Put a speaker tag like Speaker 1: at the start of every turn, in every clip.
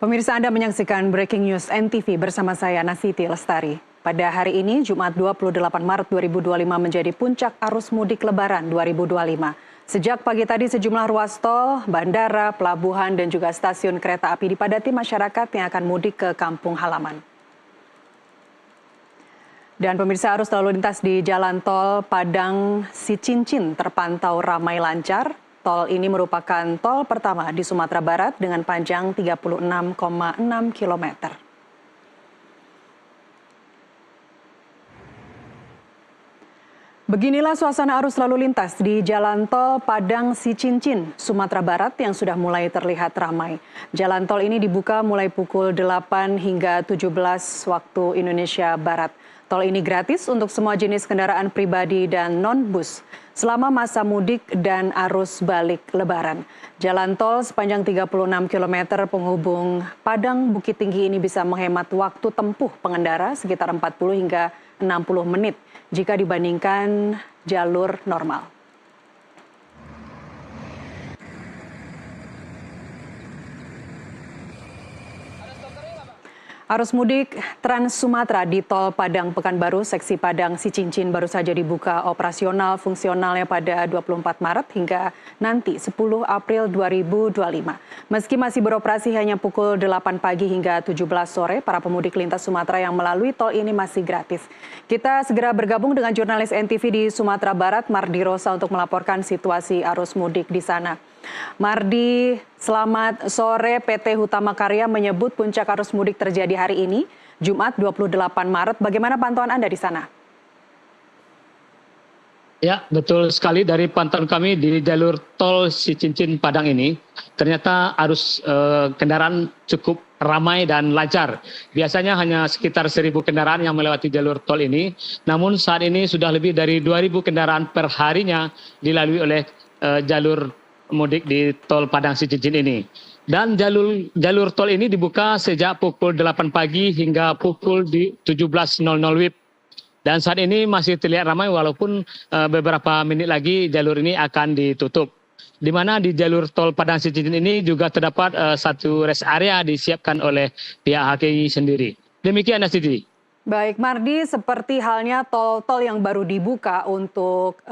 Speaker 1: Pemirsa, Anda menyaksikan Breaking News NTV bersama saya Nasiti Lestari. Pada hari ini, Jumat 28 Maret 2025 menjadi puncak arus mudik Lebaran 2025. Sejak pagi tadi sejumlah ruas tol, bandara, pelabuhan, dan juga stasiun kereta api dipadati masyarakat yang akan mudik ke kampung halaman. Dan pemirsa, arus lalu lintas di jalan tol Padang Sicincin terpantau ramai lancar. Tol ini merupakan tol pertama di Sumatera Barat dengan panjang 36,6 km. Beginilah suasana arus lalu lintas di Jalan Tol Padang Sicincin, Sumatera Barat yang sudah mulai terlihat ramai. Jalan tol ini dibuka mulai pukul 8 hingga 17 waktu Indonesia Barat. Tol ini gratis untuk semua jenis kendaraan pribadi dan non-bus selama masa mudik dan arus balik Lebaran. Jalan tol sepanjang 36 km penghubung Padang Bukit Tinggi ini bisa menghemat waktu tempuh pengendara sekitar 40 hingga 60 menit jika dibandingkan jalur normal. Arus mudik Trans Sumatera di Tol Padang Pekanbaru, seksi Padang Sicincin baru saja dibuka operasional fungsionalnya pada 24 Maret hingga nanti 10 April 2025. Meski masih beroperasi hanya pukul 8 pagi hingga 17 sore, para pemudik lintas Sumatera yang melalui tol ini masih gratis. Kita segera bergabung dengan jurnalis NTV di Sumatera Barat, Mardi Rosa, untuk melaporkan situasi arus mudik di sana. Mardi, selamat sore. PT Hutama Karya menyebut puncak arus mudik terjadi hari ini, Jumat 28 Maret. Bagaimana pantauan Anda di sana?
Speaker 2: Ya, betul sekali. Dari pantauan kami di jalur tol Sicincin Padang ini, ternyata arus kendaraan cukup ramai dan lancar. Biasanya hanya sekitar 1.000 kendaraan yang melewati jalur tol ini, namun saat ini sudah lebih dari 2.000 kendaraan per harinya dilalui oleh jalur mudik di tol Padang Sicincin ini. Dan jalur tol ini dibuka sejak pukul 8 pagi hingga pukul 17.00 WIB. Dan saat ini masih terlihat ramai walaupun beberapa menit lagi jalur ini akan ditutup. Di mana di jalur tol Padang Sicincin ini juga terdapat satu rest area disiapkan oleh pihak HKI sendiri. Demikian Nasiti.
Speaker 1: Baik, Mardi, seperti halnya tol-tol yang baru dibuka untuk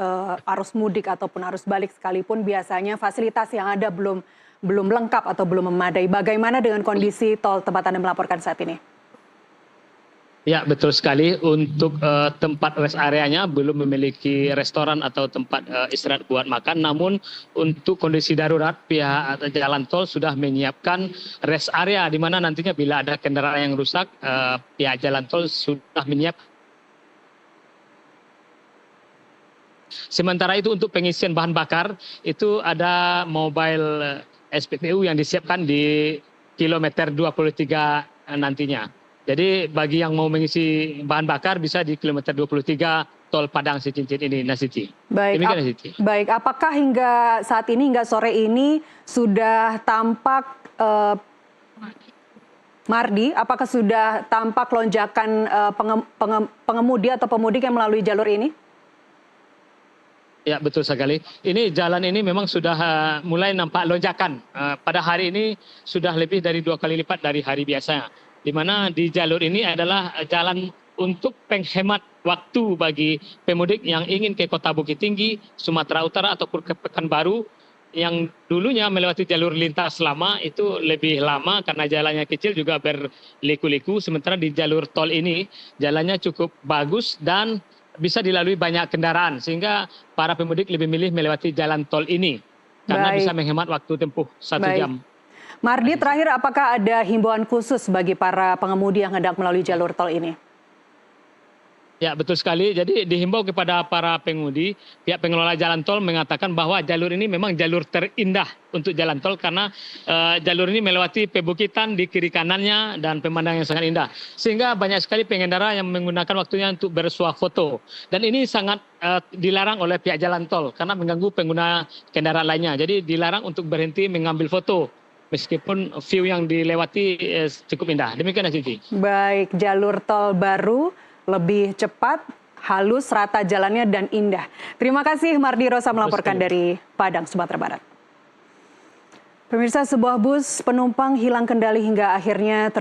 Speaker 1: arus mudik ataupun arus balik sekalipun, biasanya fasilitas yang ada belum lengkap atau belum memadai. Bagaimana dengan kondisi tol tempat Anda melaporkan saat ini?
Speaker 2: Ya, betul sekali. Untuk tempat rest areanya belum memiliki restoran atau tempat istirahat buat makan. Namun untuk kondisi darurat, pihak jalan tol sudah menyiapkan rest area di mana nantinya bila ada kendaraan yang rusak, pihak jalan tol sudah menyiapkan. Sementara itu untuk pengisian bahan bakar, itu ada mobile SPBU yang disiapkan di kilometer 23 nantinya. Jadi bagi yang mau mengisi bahan bakar bisa di kilometer 23 tol Padang Sicincin ini, Nasiti.
Speaker 1: Baik, baik. Apakah hingga saat ini, hingga sore ini sudah tampak, Mardi, apakah sudah tampak lonjakan pengemudi atau pemudik yang melalui jalur ini?
Speaker 2: Ya, betul sekali. Ini jalan ini memang sudah mulai nampak lonjakan. Pada hari ini sudah lebih dari 2 kali lipat dari hari biasa. Di mana di jalur ini adalah jalan untuk penghemat waktu bagi pemudik yang ingin ke Kota Bukit Tinggi, Sumatera Utara ataupun ke Pekanbaru, yang dulunya melewati jalur lintas lama itu lebih lama karena jalannya kecil juga berliku-liku. Sementara di jalur tol ini jalannya cukup bagus dan bisa dilalui banyak kendaraan, sehingga para pemudik lebih milih melewati jalan tol ini karena bisa menghemat waktu tempuh 1 jam.
Speaker 1: Mardi, terakhir, apakah ada himbauan khusus bagi para pengemudi yang hendak melalui jalur tol ini?
Speaker 2: Ya, betul sekali. Jadi dihimbau kepada para pengemudi, pihak pengelola jalan tol mengatakan bahwa jalur ini memang jalur terindah untuk jalan tol karena jalur ini melewati pebukitan di kiri kanannya dan pemandangan yang sangat indah. Sehingga banyak sekali pengendara yang menggunakan waktunya untuk bersuah foto. Dan ini sangat dilarang oleh pihak jalan tol karena mengganggu pengguna kendaraan lainnya. Jadi dilarang untuk berhenti mengambil foto, meskipun view yang dilewati cukup indah. Demikian, Siti.
Speaker 1: Baik, jalur tol baru lebih cepat, halus, rata jalannya, dan indah. Terima kasih Mardi Rosa melaporkan dari Padang, Sumatera Barat. Pemirsa, sebuah bus penumpang hilang kendali hingga akhirnya